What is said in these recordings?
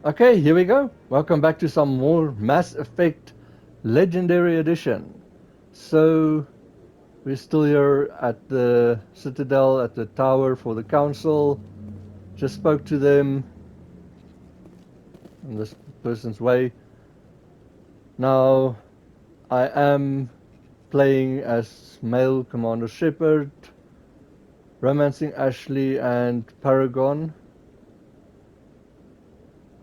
Okay, here we go. Welcome back to some more Mass Effect Legendary Edition. So, we're still here at the Citadel, at the tower for the council. Just spoke to them in this person's way. Now, I am playing as male Commander Shepard, romancing Ashley and Paragon.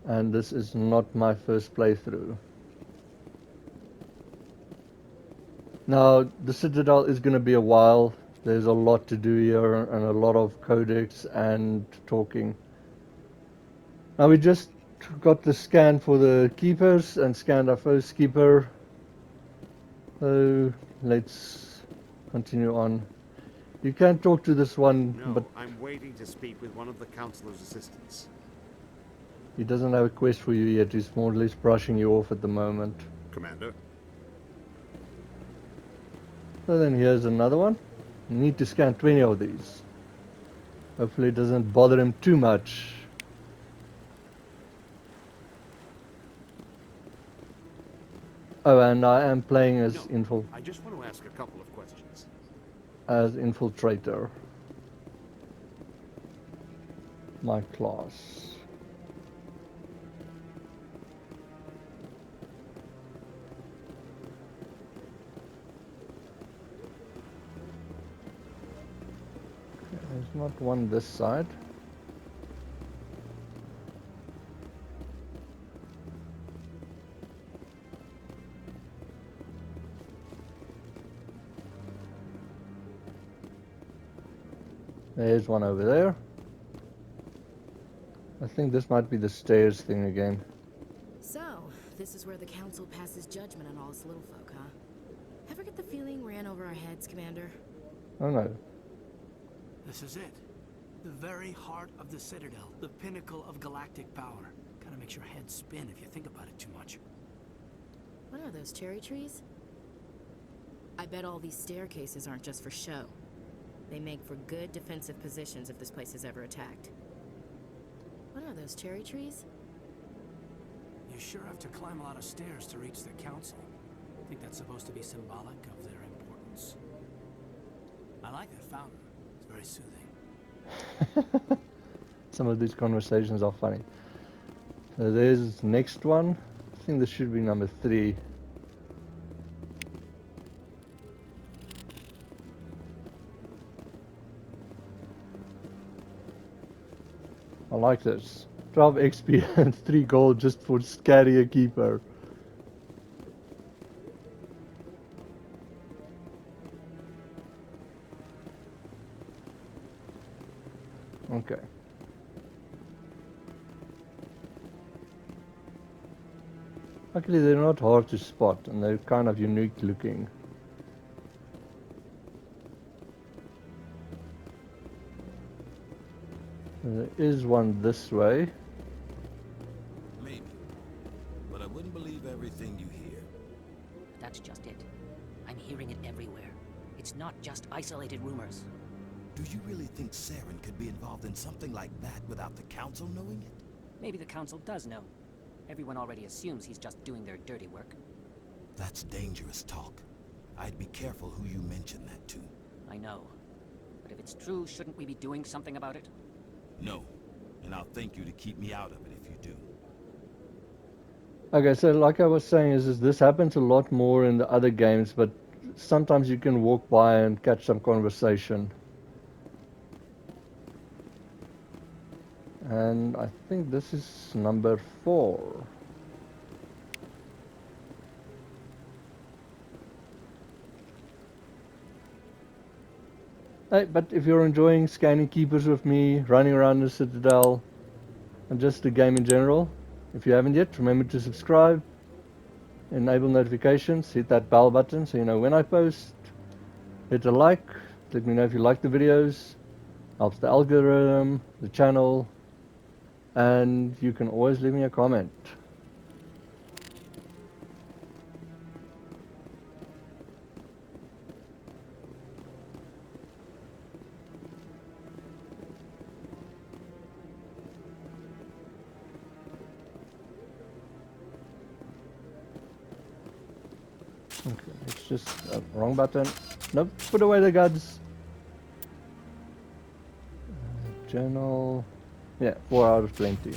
And this is not my first playthrough. Now, the Citadel is going to be a while. There's a lot to do here and a lot of codex and talking. Now, we just got the scan for the keepers and scanned our first keeper. So, let's continue on. You can talk to this one, but No, I'm waiting to speak with one of the councillor's assistants. he doesn't have a quest for you yet. He's more or less brushing you off at the moment. Commander? So then here's another one. You need to scan 20 of these. Hopefully it doesn't bother him too much. Oh, and I am playing as No, I just want to ask a couple of questions. Infiltrator. My class. There's not one this side. There's one over there. I think this might be the stairs thing again. So, this is where the Council passes judgment on all us little folk, huh? Ever get the feeling we're in over our heads, Commander? Oh no. This is it. The very heart of the Citadel. The pinnacle of galactic power. Kinda makes your head spin if you think about it too much. What are those, cherry trees? I bet all these staircases aren't just for show. They make for good defensive positions if this place is ever attacked. What are those, cherry trees? You sure have to climb a lot of stairs to reach the Council. I think that's supposed to be symbolic of their importance. I like that fountain. It's very soothing. Some of these conversations are funny. So there's next one. I think this should be number 3. I like this. 12 XP and 3 gold just for scanning a keeper. Okay. Actually, they're not hard to spot and they're kind of unique looking. There is one this way. Maybe. But I wouldn't believe everything you hear. That's just it. I'm hearing it everywhere. It's not just isolated rumors. Do you really think Saren could be involved in something like that without the Council knowing it? Maybe the Council does know. Everyone already assumes he's just doing their dirty work. That's dangerous talk. I'd be careful who you mention that to. I know. But if it's true, shouldn't we be doing something about it? No. And I'll thank you to keep me out of it if you do. Okay, so like I was saying, is this happens a lot more in the other games, but sometimes you can walk by and catch some conversation. And I think this is number 4. Hey, but if you're enjoying scanning keepers with me, running around the Citadel, and just the game in general, if you haven't yet, remember to subscribe, enable notifications, hit that bell button so you know when I post, hit a like, let me know if you like the videos, helps the algorithm, the channel, and you can always leave me a comment. just wrong button. Nope, put away the guns. Journal. Yeah, 4 out of 20.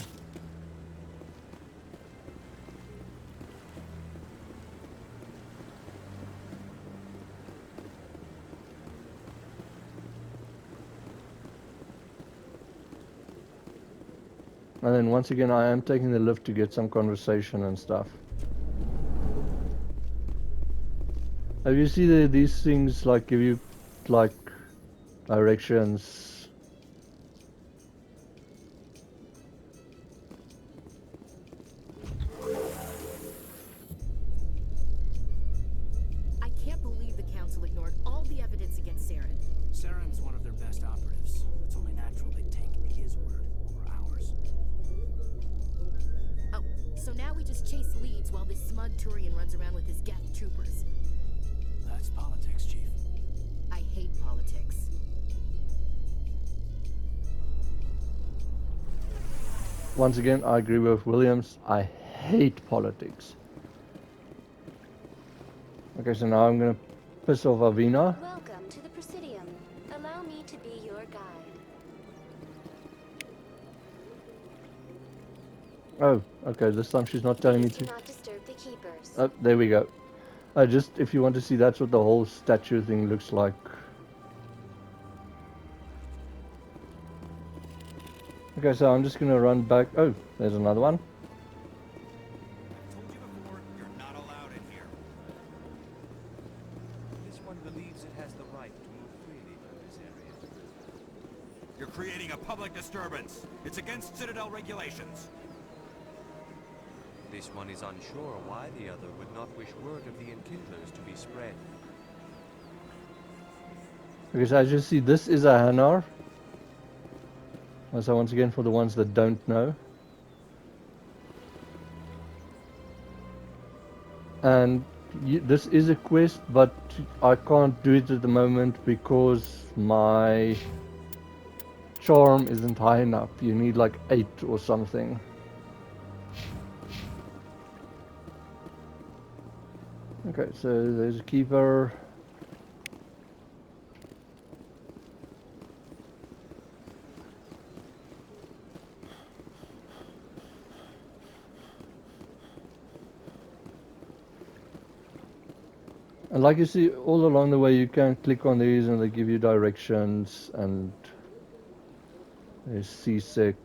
And then once again, I am taking the lift to get some conversation and stuff. Have you seen these things like give you like directions? I can't believe the Council ignored all the evidence against Saren. Saren's one of their best operatives. It's only natural they take his word over ours. Oh, so now we just chase leads while this smug Turian runs around with his Geth troopers. That's politics, Chief. I hate politics. Once again, I agree with Williams. I hate politics. Okay, so now I'm gonna piss off Avina. Welcome to the Presidium. Allow me to be your guide. Oh, okay, this time she's not telling me Please to. do not disturb the keepers. Oh, there we go. Just if you want to see, that's what the whole statue thing looks like. Okay, so I'm just gonna run back. Oh, there's another one. I told you before, you're not allowed in here. This one believes it has the right to move freely through this area. You're creating a public disturbance. It's against Citadel regulations. This one is unsure why the other would not wish word of the enkindlers to be spread. Okay, so as you see, this is a Hanar. So once again, for the ones that don't know. And this is a quest, but I can't do it at the moment because my charm isn't high enough. You need like 8 or something. Okay, so there's a keeper. And like you see, all along the way you can click on these and they give you directions, and there's seasick.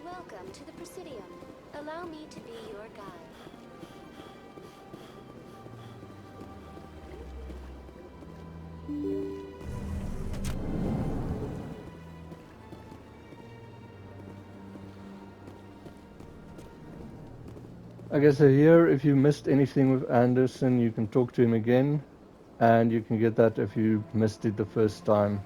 Welcome to the Presidium. Allow me to be your guide. Okay, so here, if you missed anything with Anderson, you can talk to him again, and you can get that if you missed it the first time.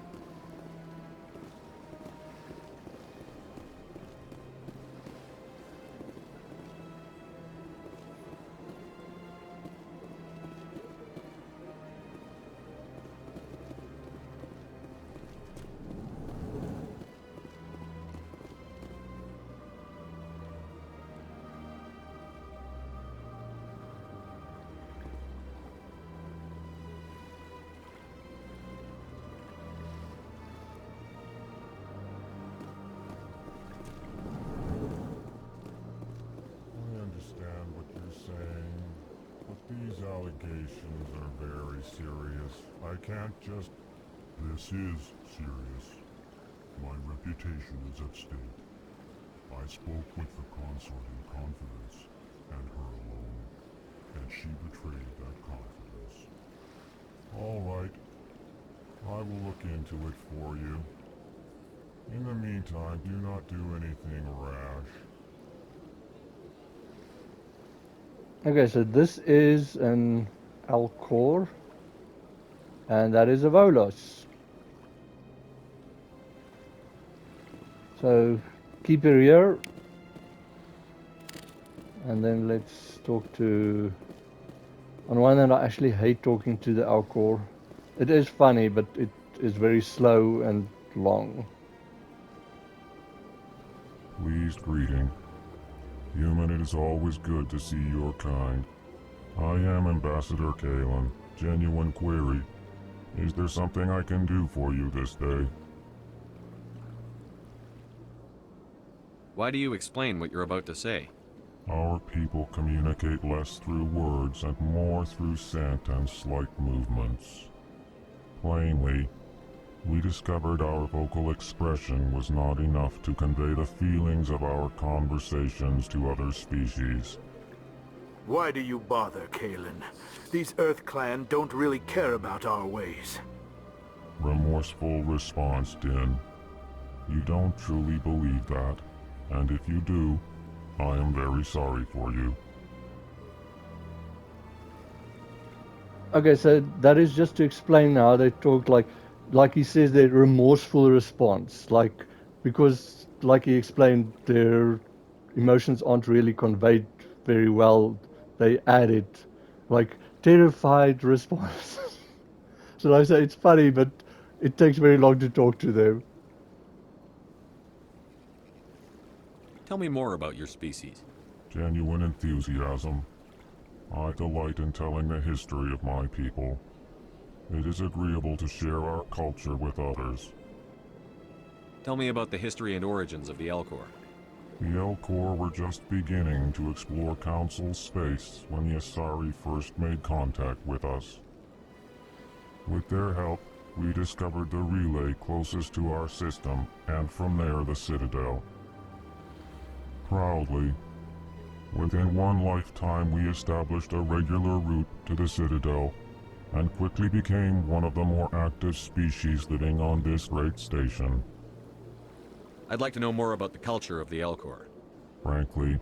I understand what you're saying, but these allegations are very serious. I can't just... This is serious. My reputation is at stake. I spoke with the consort in confidence, and her alone, and she betrayed that confidence. All right. I will look into it for you. In the meantime, do not do anything rash. Okay, so this is an Elcor, and that is a Volus. So keep her here. And then let's talk to... On one hand, I actually hate talking to the Elcor. It is funny, but it is very slow and long. Pleased greeting. Human, it is always good to see your kind. I am Ambassador Kalen. Genuine query. Is there something I can do for you this day? Why do you explain what you're about to say? Our people communicate less through words and more through scent and slight movements. Plainly, we discovered our vocal expression was not enough to convey the feelings of our conversations to other species. Why do you bother, Kalen? These Earth Clan don't really care about our ways. Remorseful response, Din. You don't truly believe that, and if you do, I am very sorry for you. Okay, so that is just to explain how they talk, like he says, their remorseful response, because like he explained, their emotions aren't really conveyed very well. They add it, like terrified response. So like I say, it's funny, but it takes very long to talk to them. Tell me more about your species. Genuine enthusiasm. I delight in telling the history of my people. It is agreeable to share our culture with others. Tell me about the history and origins of the Elcor. The Elcor were just beginning to explore Council space when the Asari first made contact with us. With their help, we discovered the relay closest to our system, and from there the Citadel. Proudly, within one lifetime we established a regular route to the Citadel, and quickly became one of the more active species living on this great station. I'd like to know more about the culture of the Elcor. Frankly,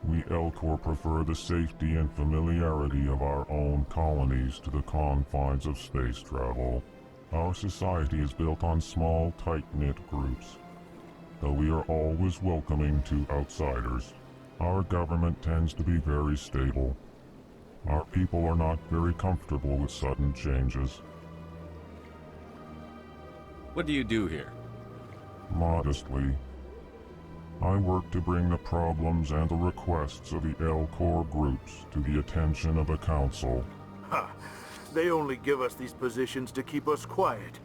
we Elcor prefer the safety and familiarity of our own colonies to the confines of space travel. Our society is built on small, tight-knit groups, though we are always welcoming to outsiders. Our government tends to be very stable. Our people are not very comfortable with sudden changes. What do you do here? Modestly, I work to bring the problems and the requests of the Elcor groups to the attention of the Council. Ha! They only give us these positions to keep us quiet.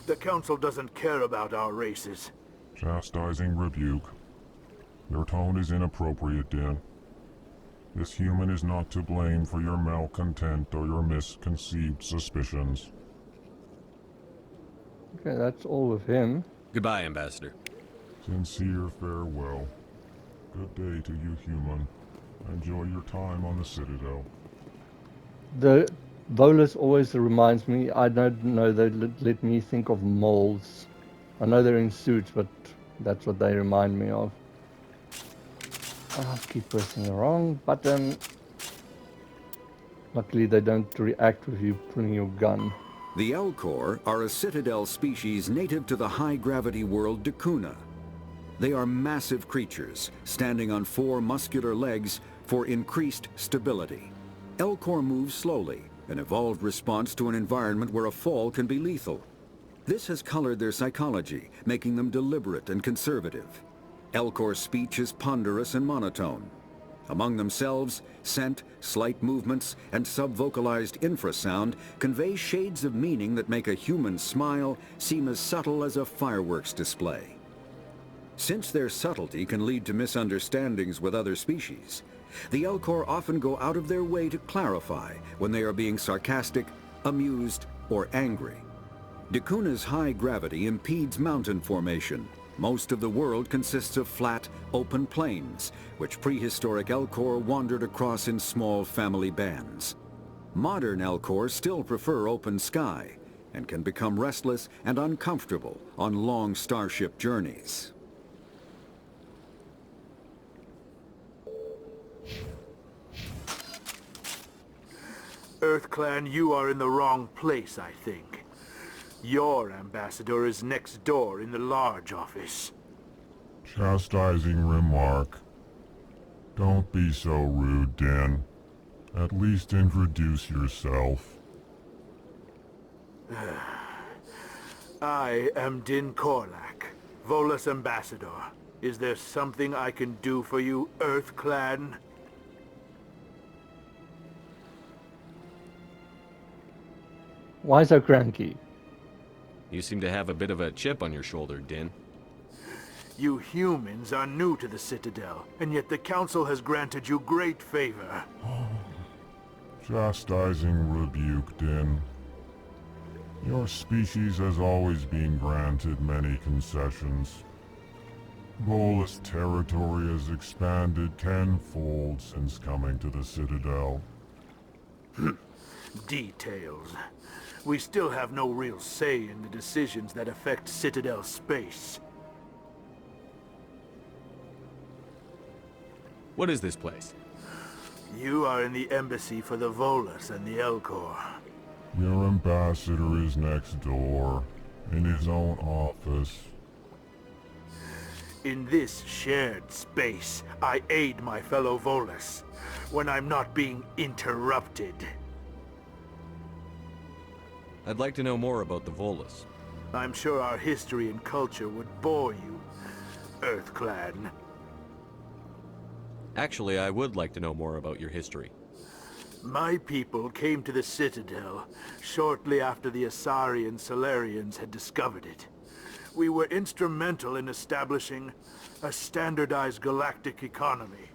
The Council doesn't care about our races. Chastising rebuke. Your tone is inappropriate, Din. This human is not to blame for your malcontent or your misconceived suspicions. Okay, that's all of him. Goodbye, Ambassador. Sincere farewell. Good day to you, human. Enjoy your time on the Citadel. The Volus always reminds me, I don't know, they let me think of moles. I know they're in suits, but that's what they remind me of. I keep pressing the wrong button. Luckily they don't react with you pulling your gun. The Elcor are a Citadel species native to the high-gravity world Dakuna. They are massive creatures, standing on 4 muscular legs for increased stability. Elcor move slowly, an evolved response to an environment where a fall can be lethal. This has colored their psychology, making them deliberate and conservative. Elcor's speech is ponderous and monotone. Among themselves, scent, slight movements, and sub-vocalized infrasound convey shades of meaning that make a human smile seem as subtle as a fireworks display. Since their subtlety can lead to misunderstandings with other species, the Elcor often go out of their way to clarify when they are being sarcastic, amused, or angry. Dakuna's high gravity impedes mountain formation. Most of the world consists of flat, open plains, which prehistoric Elcor wandered across in small family bands. Modern Elcor still prefer open sky, and can become restless and uncomfortable on long starship journeys. Earth Clan, you are in the wrong place, I think. Your ambassador is next door in the large office. Chastising remark. Don't be so rude, Din. At least introduce yourself. I am Din Korlak, Volus Ambassador. Is there something I can do for you, Earth Clan? Why so cranky? You seem to have a bit of a chip on your shoulder, Din. You humans are new to the Citadel, and yet the Council has granted you great favor. Chastising rebuke, Din. Your species has always been granted many concessions. Volus territory has expanded tenfold since coming to the Citadel. Details. We still have no real say in the decisions that affect Citadel space. What is this place? You are in the embassy for the Volus and the Elcor. Your ambassador is next door, in his own office. In this shared space, I aid my fellow Volus when I'm not being interrupted. I'd like to know more about the Volus. I'm sure our history and culture would bore you, Earth Clan. Actually, I would like to know more about your history. My people came to the Citadel shortly after the Asari and Solarians had discovered it. We were instrumental in establishing a standardized galactic economy.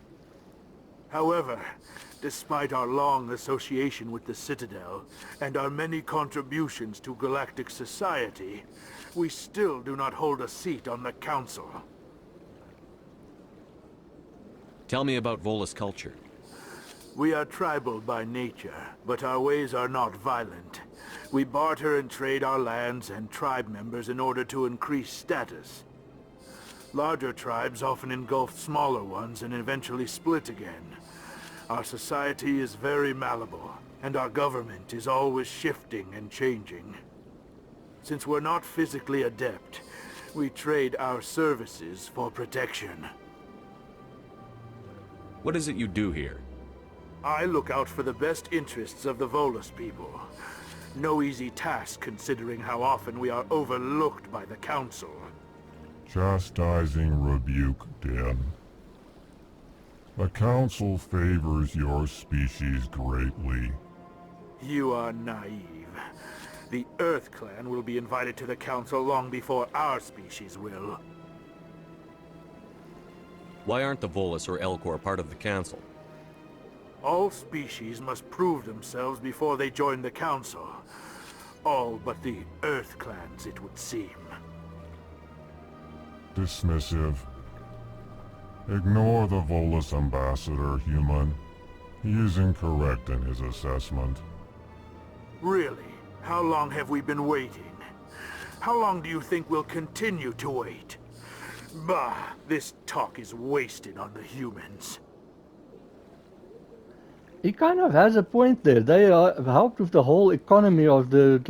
However, despite our long association with the Citadel and our many contributions to galactic society, we still do not hold a seat on the Council. Tell me about Volus culture. We are tribal by nature, but our ways are not violent. We barter and trade our lands and tribe members in order to increase status. Larger tribes often engulf smaller ones and eventually split again. Our society is very malleable, and our government is always shifting and changing. Since we're not physically adept, we trade our services for protection. What is it you do here? I look out for the best interests of the Volus people. No easy task considering how often we are overlooked by the Council. Chastising rebuke, Din. The Council favors your species greatly. You are naive. The Earth Clan will be invited to the Council long before our species will. Why aren't the Volus or Elcor part of the Council? All species must prove themselves before they join the Council. All but the Earth Clans, it would seem. Dismissive. Ignore the Volus ambassador, human. He is incorrect in his assessment. Really? How long have we been waiting? How long do you think we'll continue to wait? Bah, this talk is wasted on the humans. He kind of has a point there. They helped with the whole economy of the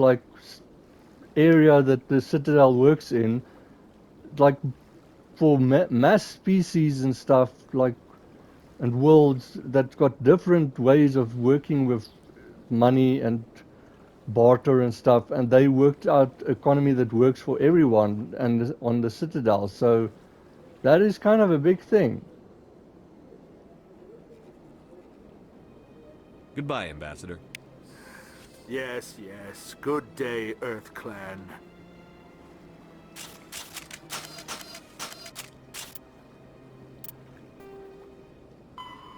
area that the Citadel works in, like for mass species and stuff, and worlds that got different ways of working with money and barter and stuff, and they worked out economy that works for everyone and on the Citadel. So that is kind of a big thing. Goodbye, Ambassador. Yes, yes. Good day, Earth Clan.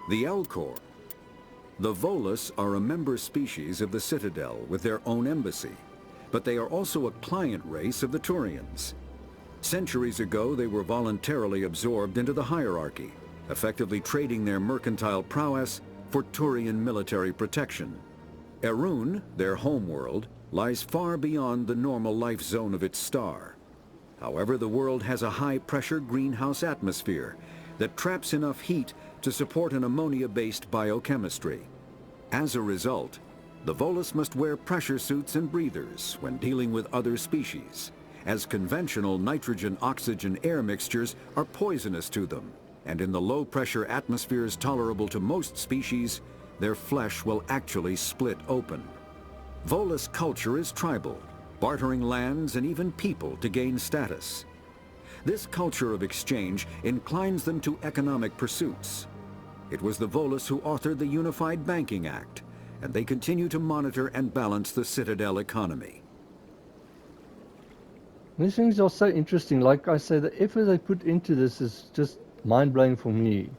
The Elcor. The Volus are a member species of the Citadel with their own embassy, but they are also a client race of the Turians. Centuries ago, they were voluntarily absorbed into the hierarchy, effectively trading their mercantile prowess for Turian military protection. Erun, their homeworld, lies far beyond the normal life zone of its star. However, the world has a high-pressure greenhouse atmosphere that traps enough heat to support an ammonia-based biochemistry. As a result, the Volus must wear pressure suits and breathers when dealing with other species, as conventional nitrogen-oxygen air mixtures are poisonous to them. and in the low-pressure atmospheres tolerable to most species, their flesh will actually split open. Volus culture is tribal, bartering lands and even people to gain status. This culture of exchange inclines them to economic pursuits. It was the Volus who authored the Unified Banking Act, and they continue to monitor and balance the Citadel economy. These things are so interesting. Like I say, the effort they put into this is just mind-blowing for me.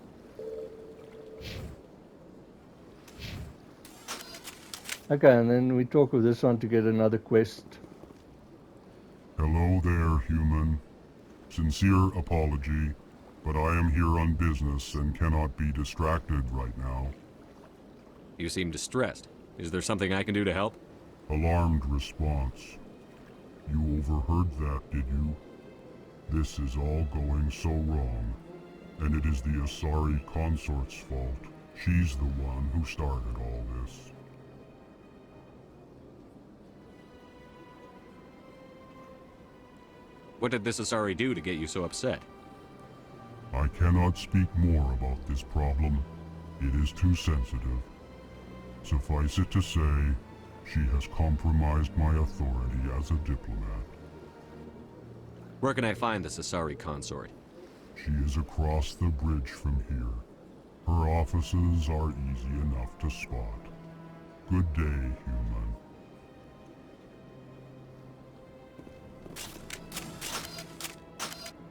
Okay, and then we talk of this one to get another quest. Hello there, human. Sincere apology, but I am here on business and cannot be distracted right now. You seem distressed. Is there something I can do to help? Alarmed response. You overheard that, did you? This is all going so wrong, and it is the Asari consort's fault. She's the one who started all this. What did this Asari do to get you so upset? I cannot speak more about this problem. It is too sensitive. Suffice it to say, she has compromised my authority as a diplomat. Where can I find this Asari consort? She is across the bridge from here. Her offices are easy enough to spot. Good day, human.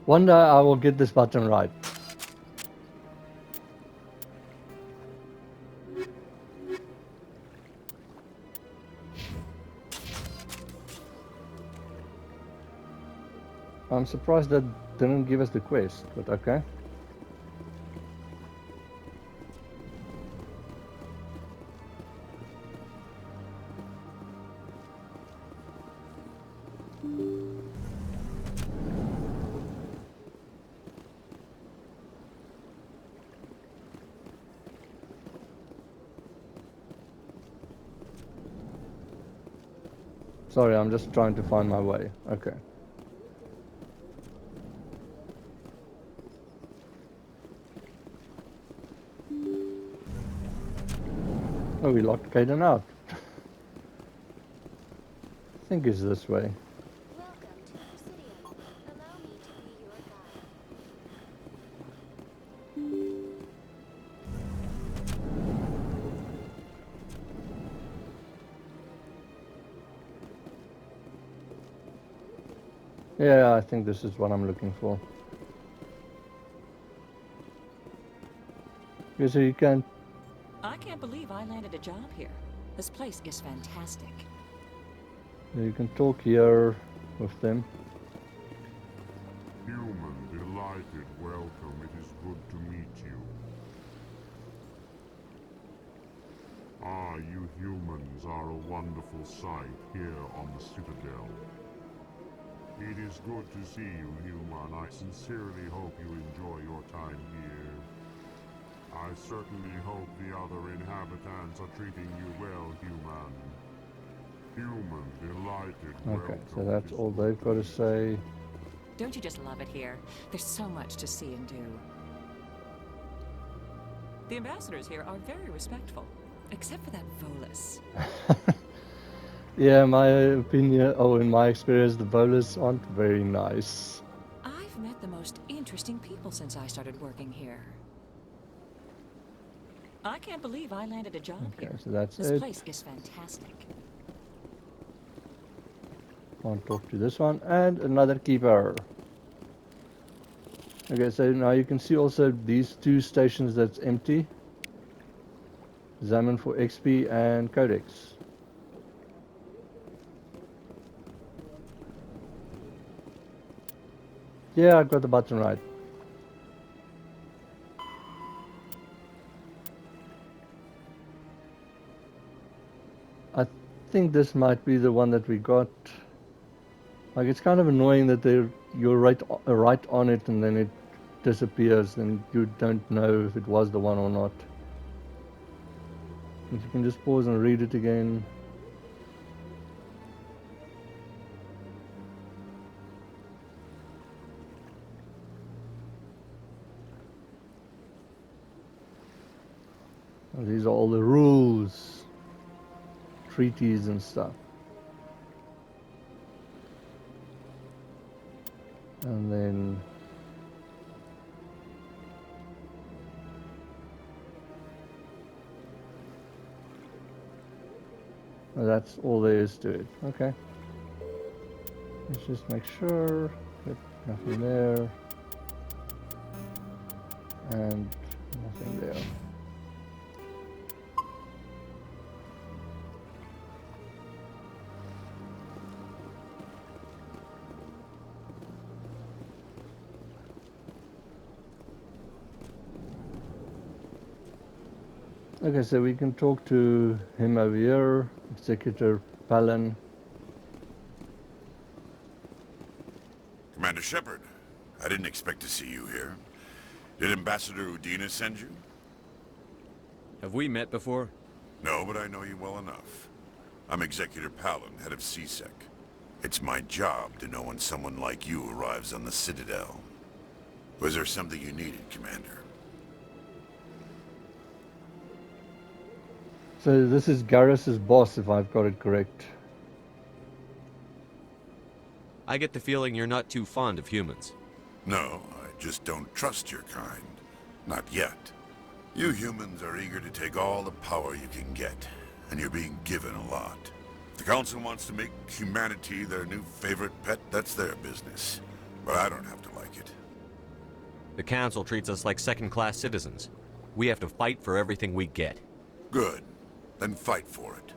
One day I will get this button right. I'm surprised that didn't give us the quest, but okay. Sorry, I'm just trying to find my way. Okay. Oh, we locked Caden out. I think it's this way. Welcome to Presidium. Allow me to be your guide. Yeah, I think this is what I'm looking for. Okay, so you can... I can't believe I landed a job here. This place is fantastic. You can talk here with them. Human, delighted, welcome. It is good to meet you. Ah, you humans are a wonderful sight here on the Citadel. It is good to see you, human. I sincerely hope you enjoy your time here. I certainly hope the other inhabitants are treating you well, human. Human, delighted, Okay, so that's all they've got to say. Don't you just love it here? There's so much to see and do. The ambassadors here are very respectful, except for that Volus. Yeah, my opinion, in my experience, the Volus aren't very nice. I've met the most interesting people since I started working here. I can't believe I landed a job here. So that's this it. place is fantastic. Can't talk to this one. And another keeper. Okay, so now you can see also these two stations that's empty. Examine for XP and Codex. Yeah, I got the button right. I think this might be the one that we got. Like, it's kind of annoying that you're right on it and then it disappears and you don't know if it was the one or not. If you can just pause and read it again. These are all the rules, treaties and stuff. And then that's all there is to it. Okay. Let's just make sure. Yep, nothing there. And nothing there. Okay, so we can talk to him over here, Executor Palin. Commander Shepard, I didn't expect to see you here. Did Ambassador Udina send you? Have we met before? No, but I know you well enough. I'm Executor Palin, head of CSEC. It's my job to know when someone like you arrives on the Citadel. Was there something you needed, Commander? So this is Garrus's boss, if I've got it correct. I get the feeling you're not too fond of humans. No, I just don't trust your kind. Not yet. You humans are eager to take all the power you can get, and you're being given a lot. If the Council wants to make humanity their new favorite pet, that's their business. But I don't have to like it. The Council treats us like second-class citizens. We have to fight for everything we get. Good. Then fight for it.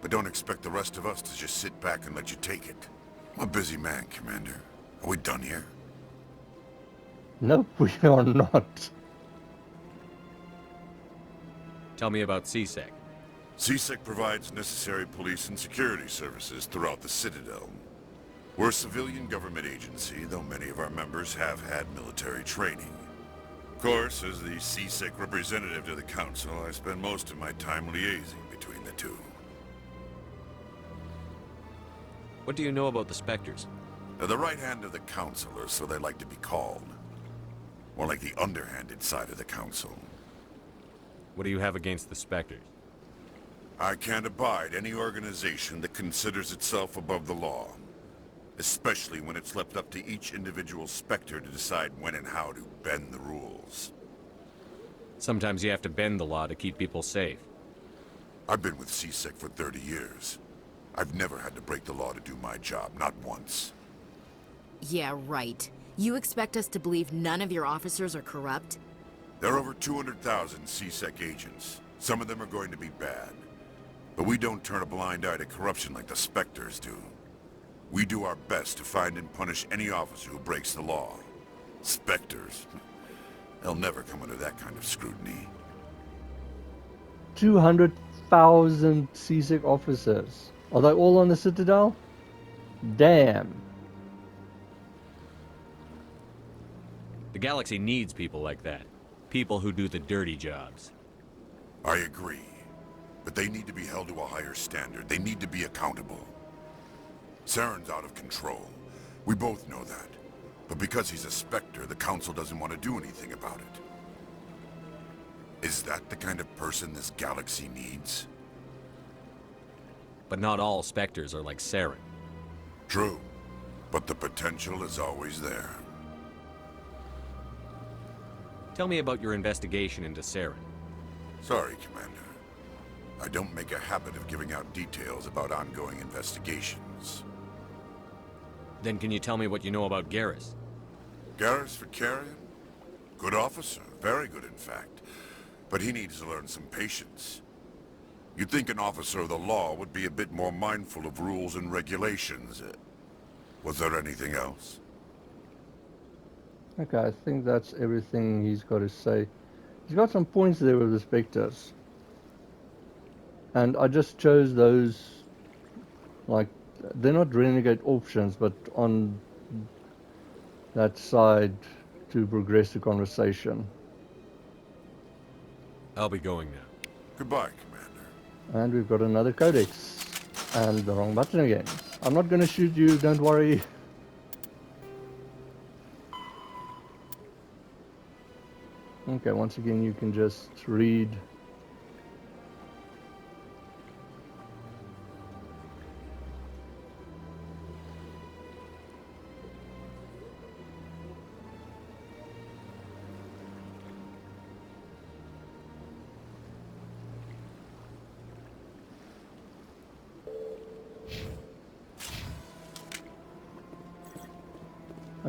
But don't expect the rest of us to just sit back and let you take it. I'm a busy man, Commander. Are we done here? Nope, we are not. Tell me about CSEC. CSEC provides necessary police and security services throughout the Citadel. We're a civilian government agency, though many of our members have had military training. Of course, as the CSEC representative to the Council, I spend most of my time liaising between the two. What do you know about the Spectres? They're the right hand of the Council, or so they like to be called. More like the underhanded side of the Council. What do you have against the Spectres? I can't abide any organization that considers itself above the law. Especially when it's left up to each individual Spectre to decide when and how to bend the rules. Sometimes you have to bend the law to keep people safe. I've been with CSEC for 30 years. I've never had to break the law to do my job, not once. Yeah, right. You expect us to believe none of your officers are corrupt? There are over 200,000 CSEC agents. Some of them are going to be bad. But we don't turn a blind eye to corruption like the Spectres do. We do our best to find and punish any officer who breaks the law. Spectres, they'll never come under that kind of scrutiny. 200,000 CSEC officers. Are they all on the Citadel? Damn. The galaxy needs people like that. People who do the dirty jobs. I agree. But they need to be held to a higher standard. They need to be accountable. Saren's out of control. We both know that. But because he's a Spectre, the Council doesn't want to do anything about it. Is that the kind of person this galaxy needs? But not all Spectres are like Saren. True. But the potential is always there. Tell me about your investigation into Saren. Sorry, Commander. I don't make a habit of giving out details about ongoing investigations. Then can you tell me what you know about Garrus? Garrus Vakarian? Good officer. Very good, in fact. But he needs to learn some patience. You'd think an officer of the law would be a bit more mindful of rules and regulations. Was there anything else? Okay, I think that's everything he's got to say. He's got some points there with the Spectres. And I just chose those, like, they're not renegade options, but on that side to progress the conversation. I'll be going now. Goodbye, Commander. And we've got another codex. And the wrong button again. I'm not going to shoot you, don't worry. Okay, once again you can just read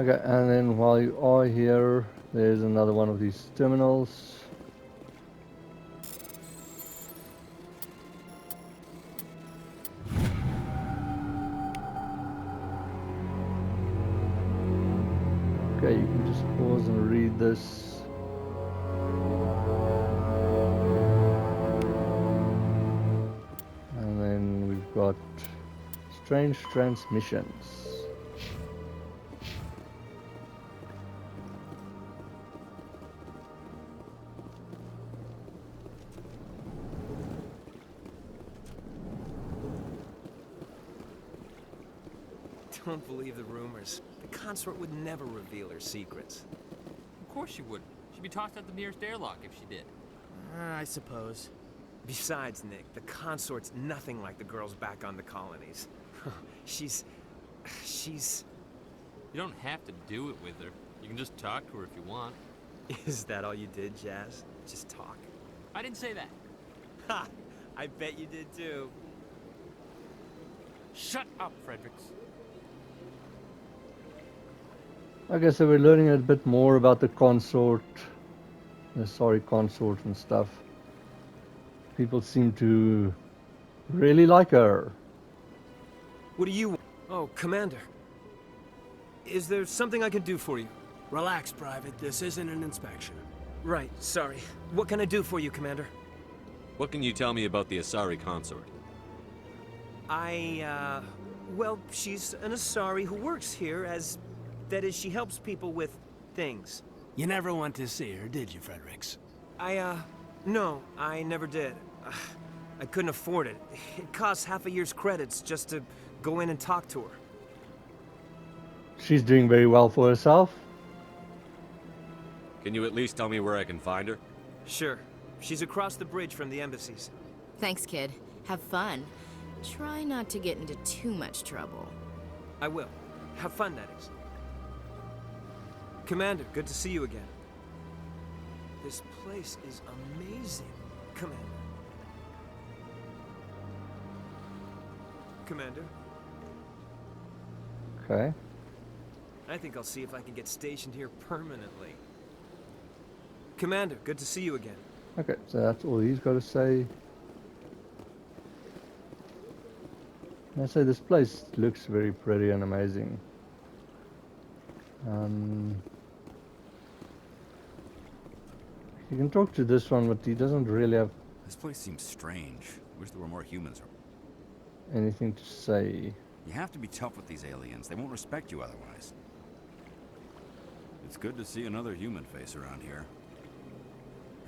Okay, and then while you are here, there's another one of these terminals. Okay, you can just pause and read this. And then we've got strange transmissions. Don't believe the rumors. The consort would never reveal her secrets. Of course she wouldn't. She'd be tossed out the nearest airlock if she did. I suppose. Besides, Nick, the consort's nothing like the girls back on the colonies. she's... You don't have to do it with her. You can just talk to her if you want. Is that all you did, Jazz? Just talk? I didn't say that. Ha! I bet you did too. Shut up, Fredericks. Okay, so we're learning a bit more about the consort, consort and stuff. People seem to really like her. What do you want? Oh, Commander. Is there something I can do for you? Relax, Private. This isn't an inspection. Right, sorry. What can I do for you, Commander? What can you tell me about the Asari consort? Well, she's an Asari who works here as... That is, she helps people with things. You never went to see her, did you, Fredericks? No, I never did. I couldn't afford it. It costs half a year's credits just to go in and talk to her. She's doing very well for herself. Can you at least tell me where I can find her? Sure. She's across the bridge from the embassies. Thanks, kid. Have fun. Try not to get into too much trouble. I will. Have fun, that is. Commander, good to see you again. This place is amazing, Commander. Commander? Okay. I think I'll see if I can get stationed here permanently. Commander, good to see you again. Okay, so that's all he's got to say. I say this place looks very pretty and amazing. You can talk to this one, but he doesn't really have... This place seems strange. Wish there were more humans. Anything to say. You have to be tough with these aliens. They won't respect you otherwise. It's good to see another human face around here.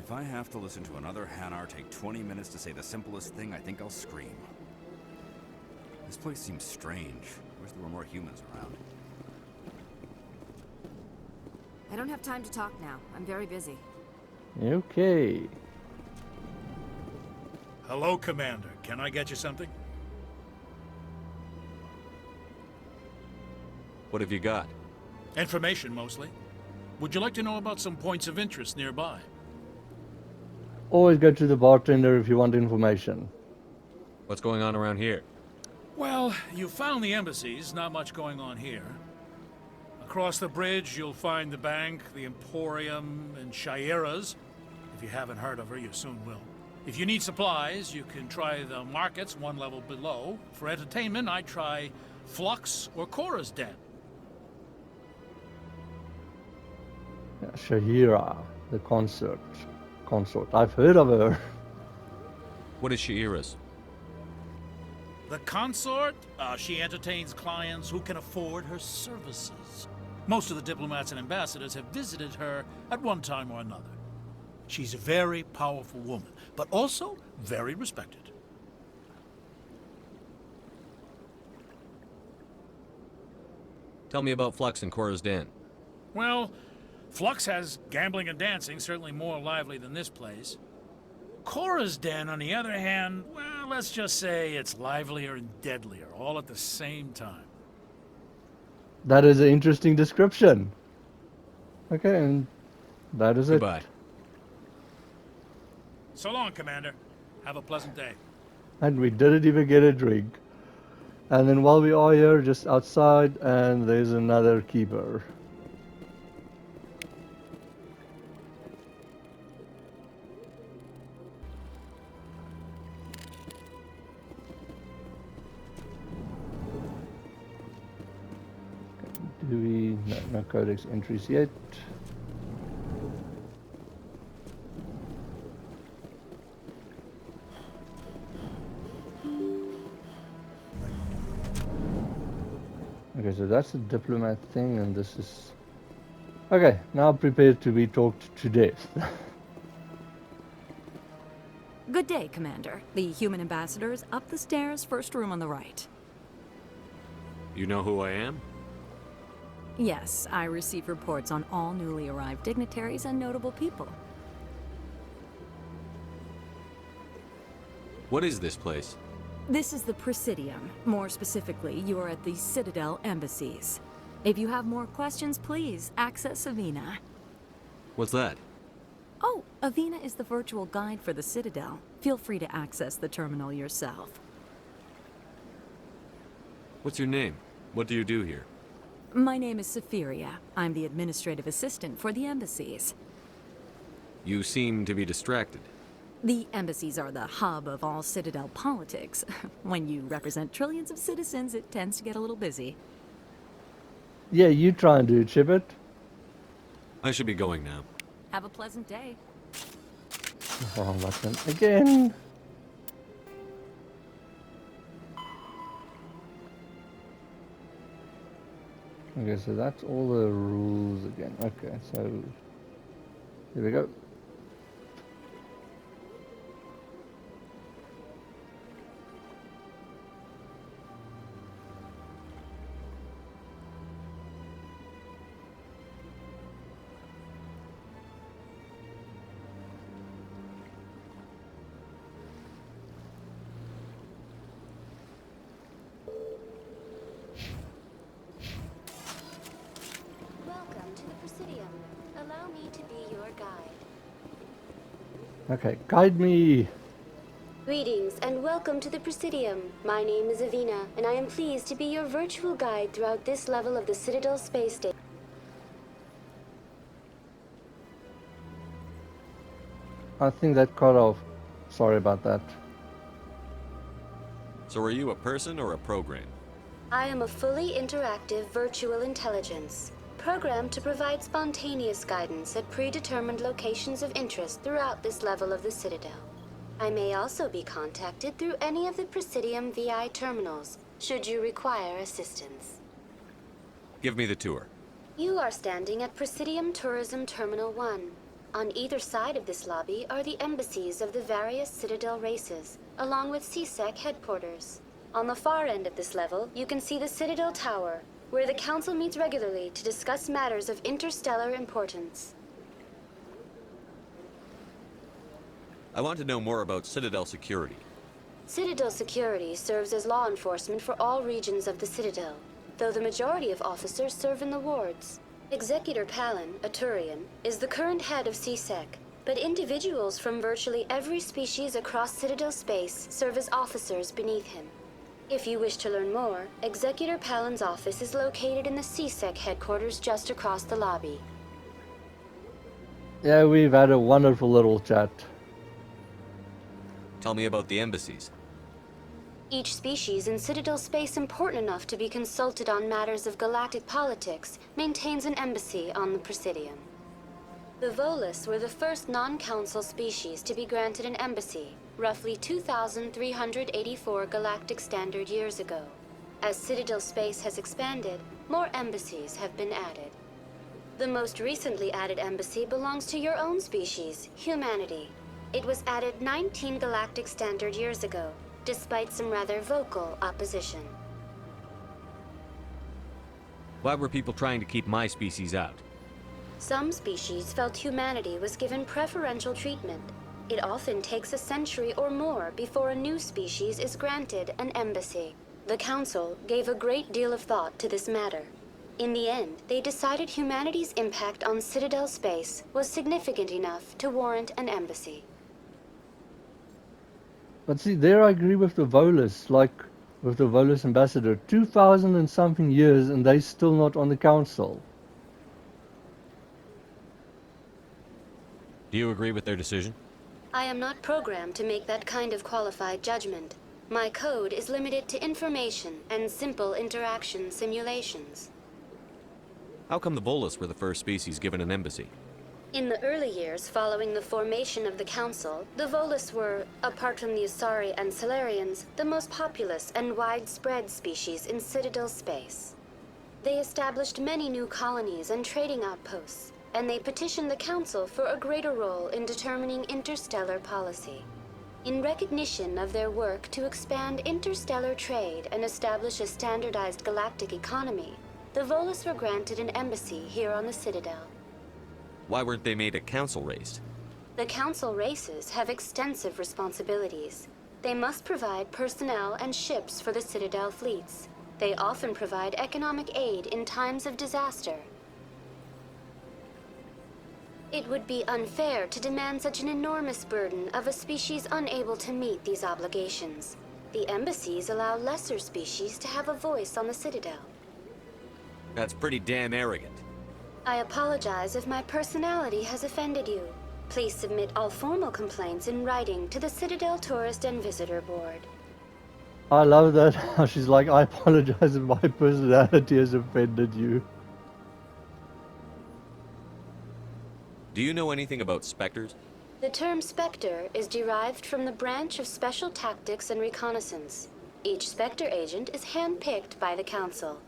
If I have to listen to another Hanar take 20 minutes to say the simplest thing, I think I'll scream. This place seems strange. Wish there were more humans around. I don't have time to talk now. I'm very busy. Okay. Hello, Commander. Can I get you something? What have you got? Information, mostly. Would you like to know about some points of interest nearby? Always go to the bartender if you want information. What's going on around here? Well, you found the embassies. Not much going on here. Across the bridge, you'll find the bank, the Emporium, and Sha'ira's. If you haven't heard of her, you soon will. If you need supplies, you can try the markets one level below. For entertainment, I'd try Flux or Cora's Den. Sha'ira, the consort. I've heard of her. What is Sha'ira's? The consort? She entertains clients who can afford her services. Most of the diplomats and ambassadors have visited her at one time or another. She's a very powerful woman, but also very respected. Tell me about Flux and Cora's Den. Well, Flux has gambling and dancing, certainly more lively than this place. Cora's Den, on the other hand, well, let's just say it's livelier and deadlier, all at the same time. That is an interesting description. Okay, and that is Goodbye. it. So long, Commander. Have a pleasant day. And we didn't even get a drink. And then while we are here, just outside, and there's another keeper. Do we... No codex entries yet. Okay, so that's the diplomat thing, and this is... Okay, now prepared to be talked to death. Good day, Commander. The human ambassador is up the stairs, first room on the right. You know who I am? Yes, I receive reports on all newly arrived dignitaries and notable people. What is this place? This is the Presidium. More specifically, you are at the Citadel embassies. If you have more questions, please access Avina. What's that? Oh, Avina is the virtual guide for the Citadel. Feel free to access the terminal yourself. What's your name? What do you do here? My name is Sha'ira. I'm the administrative assistant for the embassies. You seem to be distracted. The embassies are the hub of all Citadel politics. When you represent trillions of citizens, it tends to get a little busy. Yeah, you try and do it, Shepard. I should be going now. Have a pleasant day. Wrong button again. Okay, so that's all the rules again. Okay, so here we go. Okay, guide me. Greetings and welcome to the Presidium. My name is Avina, and I am pleased to be your virtual guide throughout this level of the Citadel space station. I think that cut off. Sorry about that. So are you a person or a program? I am a fully interactive virtual intelligence, programmed to provide spontaneous guidance at predetermined locations of interest throughout this level of the Citadel. I may also be contacted through any of the Presidium VI terminals, should you require assistance. Give me the tour. You are standing at Presidium Tourism Terminal 1. On either side of this lobby are the embassies of the various Citadel races, along with CSEC headquarters. On the far end of this level, you can see the Citadel Tower, where the Council meets regularly to discuss matters of interstellar importance. I want to know more about Citadel security. Citadel security serves as law enforcement for all regions of the Citadel, though the majority of officers serve in the wards. Executor Palin, a Turian, is the current head of CSEC, but individuals from virtually every species across Citadel space serve as officers beneath him. If you wish to learn more, Executor Palin's office is located in the CSEC headquarters just across the lobby. Yeah, we've had a wonderful little chat. Tell me about the embassies. Each species in Citadel space important enough to be consulted on matters of galactic politics maintains an embassy on the Presidium. The Volus were the first non-council species to be granted an embassy, roughly 2,384 galactic standard years ago. As Citadel space has expanded, more embassies have been added. The most recently added embassy belongs to your own species, humanity. It was added 19 galactic standard years ago, despite some rather vocal opposition. Why were people trying to keep my species out? Some species felt humanity was given preferential treatment. It often takes a century or more before a new species is granted an embassy. The Council gave a great deal of thought to this matter. In the end, they decided humanity's impact on Citadel space was significant enough to warrant an embassy. But see, there I agree with the Volus, like with the Volus ambassador. 2,000 and something years and they still not on the council. Do you agree with their decision? I am not programmed to make that kind of qualified judgment. My code is limited to information and simple interaction simulations. How come the Volus were the first species given an embassy? In the early years following the formation of the Council, the Volus were, apart from the Asari and Salarians, the most populous and widespread species in Citadel space. They established many new colonies and trading outposts, and they petitioned the Council for a greater role in determining interstellar policy. In recognition of their work to expand interstellar trade and establish a standardized galactic economy, the Volus were granted an embassy here on the Citadel. Why weren't they made a council race? The Council races have extensive responsibilities. They must provide personnel and ships for the Citadel fleets. They often provide economic aid in times of disaster. It would be unfair to demand such an enormous burden of a species unable to meet these obligations. The embassies allow lesser species to have a voice on the Citadel. That's pretty damn arrogant. I apologize if my personality has offended you. Please submit all formal complaints in writing to the Citadel Tourist and Visitor Board. I love that how she's like, I apologize if my personality has offended you. Do you know anything about specters? The term Spectre is derived from the branch of Special Tactics and Reconnaissance. Each Spectre agent is handpicked by the Council.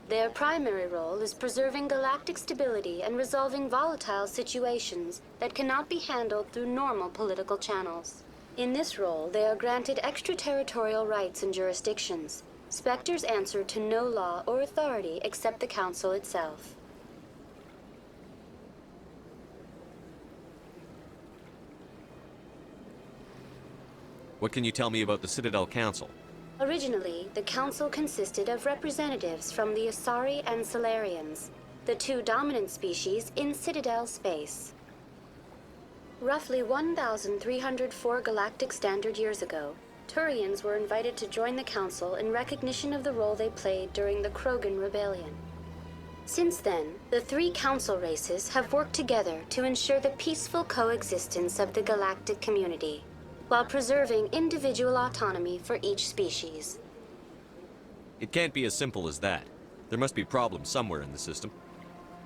Their primary role is preserving galactic stability and resolving volatile situations that cannot be handled through normal political channels. In this role, they are granted extraterritorial rights and jurisdictions. Spectres answer to no law or authority except the Council itself. What can you tell me about the Citadel Council? Originally, the Council consisted of representatives from the Asari and Salarians, the two dominant species in Citadel space. Roughly 1,304 galactic standard years ago, Turians were invited to join the Council in recognition of the role they played during the Krogan Rebellion. Since then, the three Council races have worked together to ensure the peaceful coexistence of the galactic community, while preserving individual autonomy for each species. It can't be as simple as that. There must be problems somewhere in the system.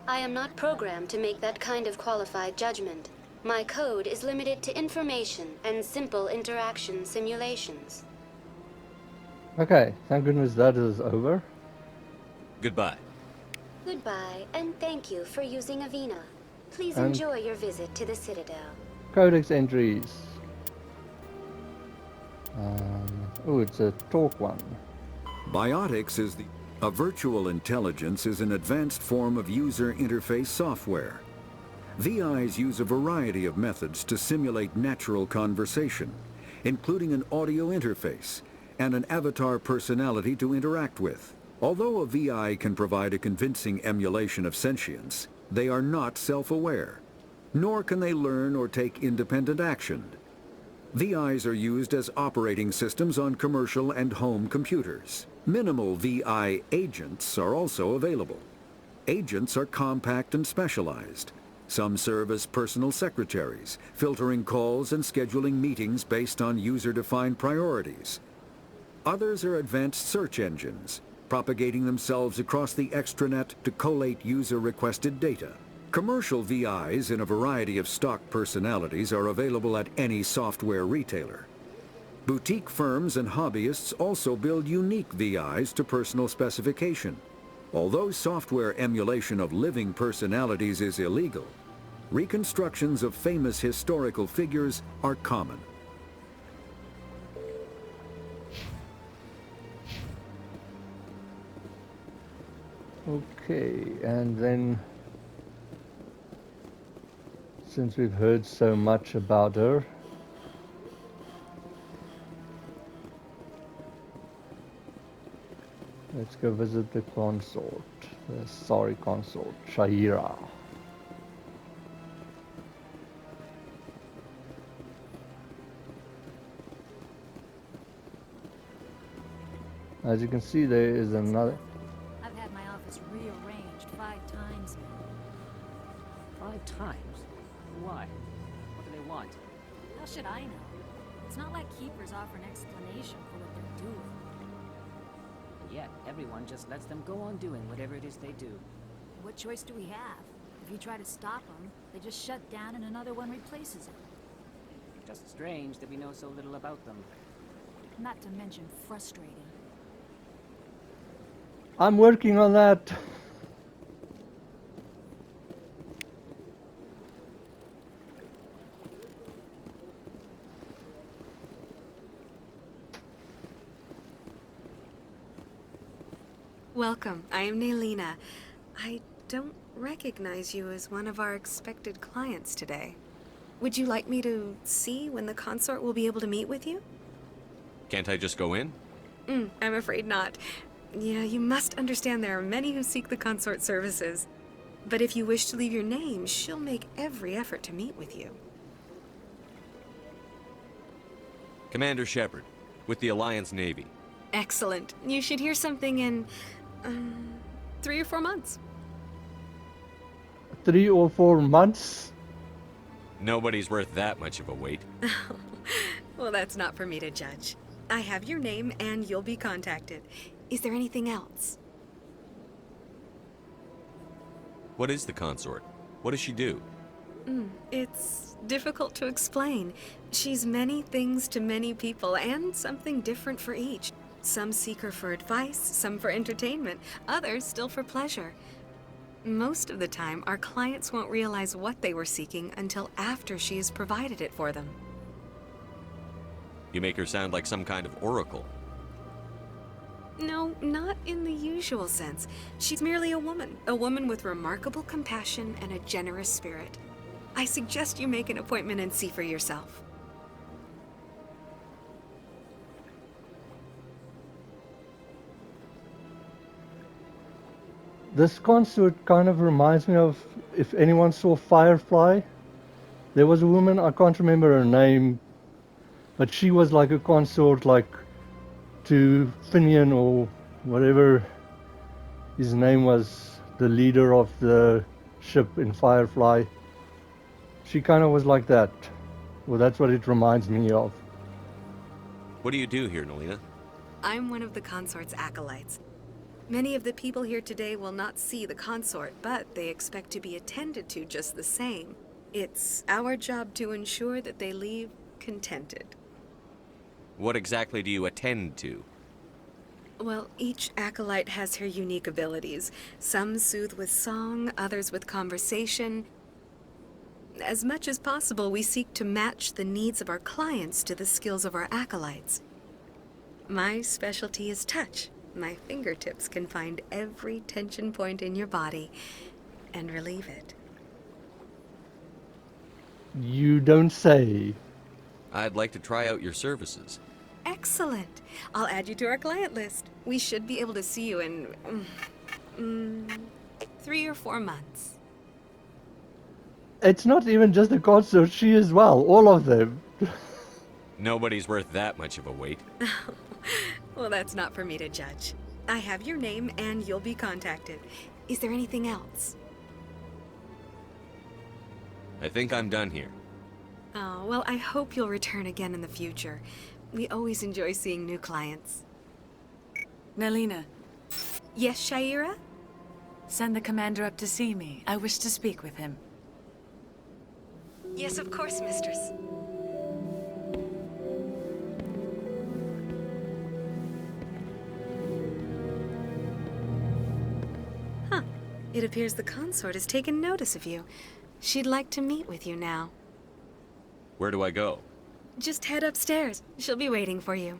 I am not programmed to make that kind of qualified judgment. My code is limited to information and simple interaction simulations. Okay, thank goodness that is over. Goodbye. Goodbye, and thank you for using Avina. Please And enjoy your visit to the Citadel. Codex entries. Oh, it's a talk one. Biotics is a virtual intelligence is an advanced form of user interface software. VIs use a variety of methods to simulate natural conversation, including an audio interface and an avatar personality to interact with. Although a VI can provide a convincing emulation of sentience, they are not self-aware, nor can they learn or take independent action. VIs are used as operating systems on commercial and home computers. Minimal VI agents are also available. Agents are compact and specialized. Some serve as personal secretaries, filtering calls and scheduling meetings based on user-defined priorities. Others are advanced search engines, propagating themselves across the extranet to collate user-requested data. Commercial VIs in a variety of stock personalities are available at any software retailer. Boutique firms and hobbyists also build unique VIs to personal specification. Although software emulation of living personalities is illegal, reconstructions of famous historical figures are common. Okay, and then since we've heard so much about her, let's go visit the consort, the Asari consort, Sha'ira. As you can see, there is another. I've had my office rearranged 5 times now. 5 times? Why? What do they want? How should I know? It's not like Keepers offer an explanation for what they're doing. And yet, everyone just lets them go on doing whatever it is they do. What choice do we have? If you try to stop them, they just shut down and another one replaces it. Just strange that we know so little about them. Not to mention frustrating. I'm working on that. Welcome. I am Naylina. I don't recognize you as one of our expected clients today. Would you like me to see when the consort will be able to meet with you? Can't I just go in? I'm afraid not. Yeah, you must understand there are many who seek the consort services. But if you wish to leave your name, she'll make every effort to meet with you. Commander Shepard, with the Alliance Navy. Excellent. You should hear something in 3 or 4 months. 3 or 4 months? Nobody's worth that much of a wait. Well, that's not for me to judge. I have your name and you'll be contacted. Is there anything else? What is the consort? What does she do? It's difficult to explain. She's many things to many people and something different for each. Some seek her for advice, some for entertainment, others still for pleasure. Most of the time, our clients won't realize what they were seeking until after she has provided it for them. You make her sound like some kind of oracle. No, not in the usual sense. She's merely a woman with remarkable compassion and a generous spirit. I suggest you make an appointment and see for yourself. This consort kind of reminds me of, if anyone saw Firefly, there was a woman, I can't remember her name, but she was like a consort like to Finian or whatever his name was, the leader of the ship in Firefly. She kind of was like that. Well, that's what it reminds me of. What do you do here, Naylina? I'm one of the consort's acolytes. Many of the people here today will not see the consort, but they expect to be attended to just the same. It's our job to ensure that they leave contented. What exactly do you attend to? Well, each acolyte has her unique abilities. Some soothe with song, others with conversation. As much as possible, we seek to match the needs of our clients to the skills of our acolytes. My specialty is touch. My fingertips can find every tension point in your body and relieve it. You don't say. I'd like to try out your services. Excellent. I'll add you to our client list. We should be able to see you in 3 or 4 months. It's not even just the consort, she as well, all of them. Nobody's worth that much of a wait. Well, that's not for me to judge. I have your name and you'll be contacted. Is there anything else? I think I'm done here. Oh, well, I hope you'll return again in the future. We always enjoy seeing new clients. Naylina. Yes, Sha'ira? Send the commander up to see me. I wish to speak with him. Yes, of course, mistress. Huh. It appears the consort has taken notice of you. She'd like to meet with you now. Where do I go? Just head upstairs. She'll be waiting for you.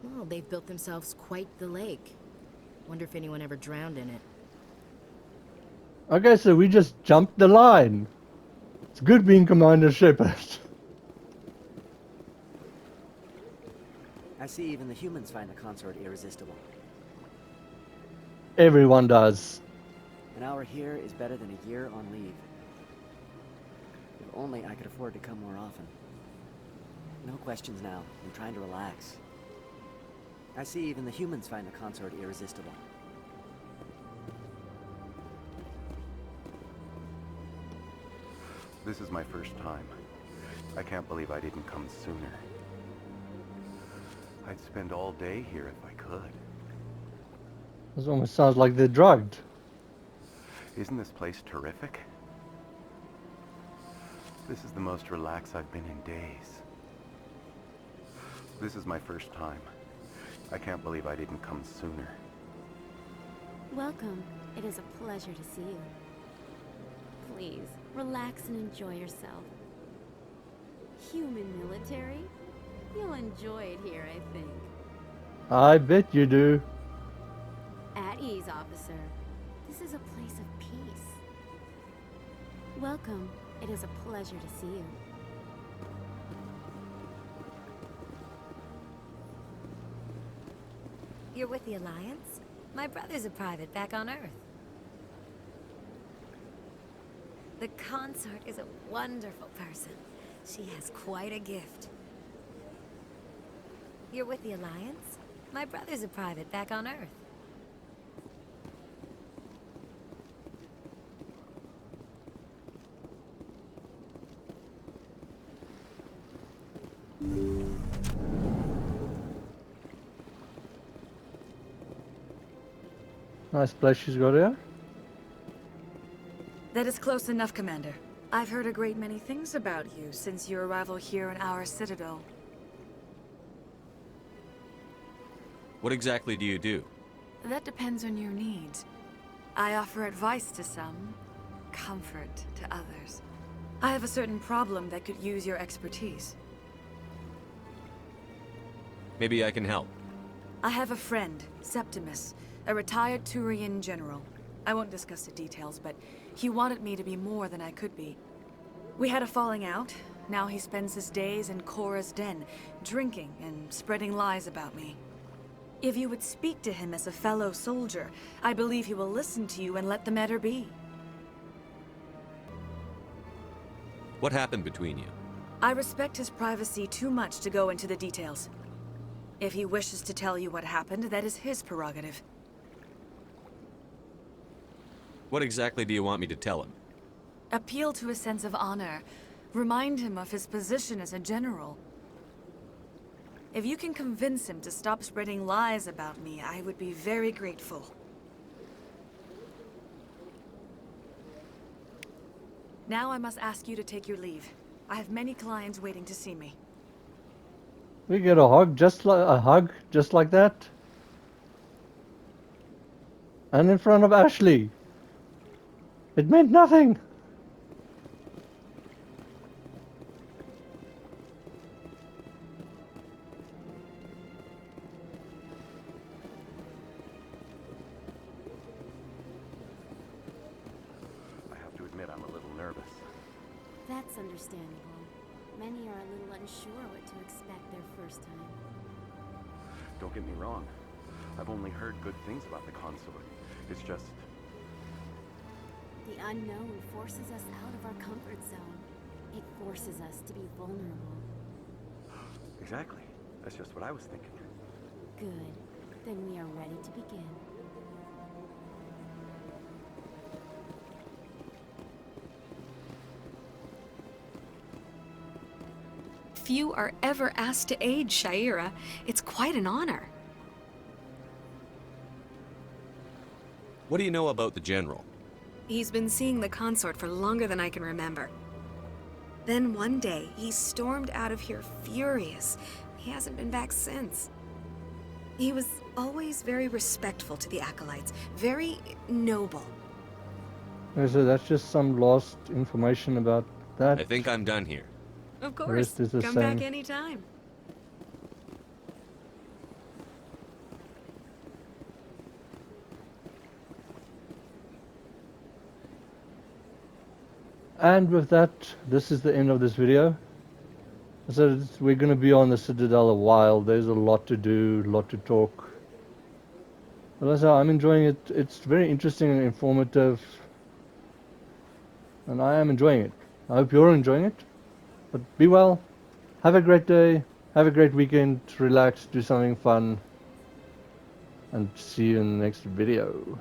Well, they've built themselves quite the lake. Wonder if anyone ever drowned in it. Okay, so we just jumped the line. It's good being Commander Shepard. I see even the humans find the consort irresistible. Everyone does. An hour here is better than a year on leave. If only I could afford to come more often. No questions now. I'm trying to relax. I see even the humans find the consort irresistible. This is my first time. I can't believe I didn't come sooner. I'd spend all day here if I could. This almost sounds like they're drugged. Isn't this place terrific? This is the most relaxed I've been in days. This is my first time. I can't believe I didn't come sooner. Welcome. It is a pleasure to see you. Please, relax and enjoy yourself. Human military? You'll enjoy it here, I think. I bet you do. At ease, officer. This is a place of peace. Welcome. It is a pleasure to see you. You're with the Alliance? My brother's a private back on Earth. The consort is a wonderful person. She has quite a gift. You're with the Alliance? My brother's a private back on Earth. Nice place she's got here. That is close enough, Commander. I've heard a great many things about you since your arrival here in our Citadel. What exactly do you do? That depends on your needs. I offer advice to some, comfort to others. I have a certain problem that could use your expertise. Maybe I can help. I have a friend, Septimus, a retired Turian general. I won't discuss the details, but he wanted me to be more than I could be. We had a falling out. Now he spends his days in Cora's den, drinking and spreading lies about me. If you would speak to him as a fellow soldier, I believe he will listen to you and let the matter be. What happened between you? I respect his privacy too much to go into the details. If he wishes to tell you what happened, that is his prerogative. What exactly do you want me to tell him? Appeal to his sense of honor. Remind him of his position as a general. If you can convince him to stop spreading lies about me, I would be very grateful. Now I must ask you to take your leave. I have many clients waiting to see me. We get a hug just like that. And in front of Ashley. It meant nothing. I have to admit I'm a little nervous. That's understandable. Many are a little unsure what to expect their first time. Don't get me wrong. I've only heard good things about the consort. It's just... The unknown forces us out of our comfort zone. It forces us to be vulnerable. Exactly. That's just what I was thinking. Good. Then we are ready to begin. Few are ever asked to aid Sha'ira. It's quite an honor. What do you know about the General? He's been seeing the consort for longer than I can remember. Then one day, he stormed out of here furious. He hasn't been back since. He was always very respectful to the acolytes, very noble. So that's just some lost information about that. I think I'm done here. Of The course, rest is the come same. back anytime. And with that, this is the end of this video. So we're going to be on the Citadel a while. There's a lot to do, a lot to talk. But that's how I'm enjoying it. It's very interesting and informative. And I am enjoying it. I hope you're enjoying it. But be well. Have a great day. Have a great weekend. Relax. Do something fun. And see you in the next video.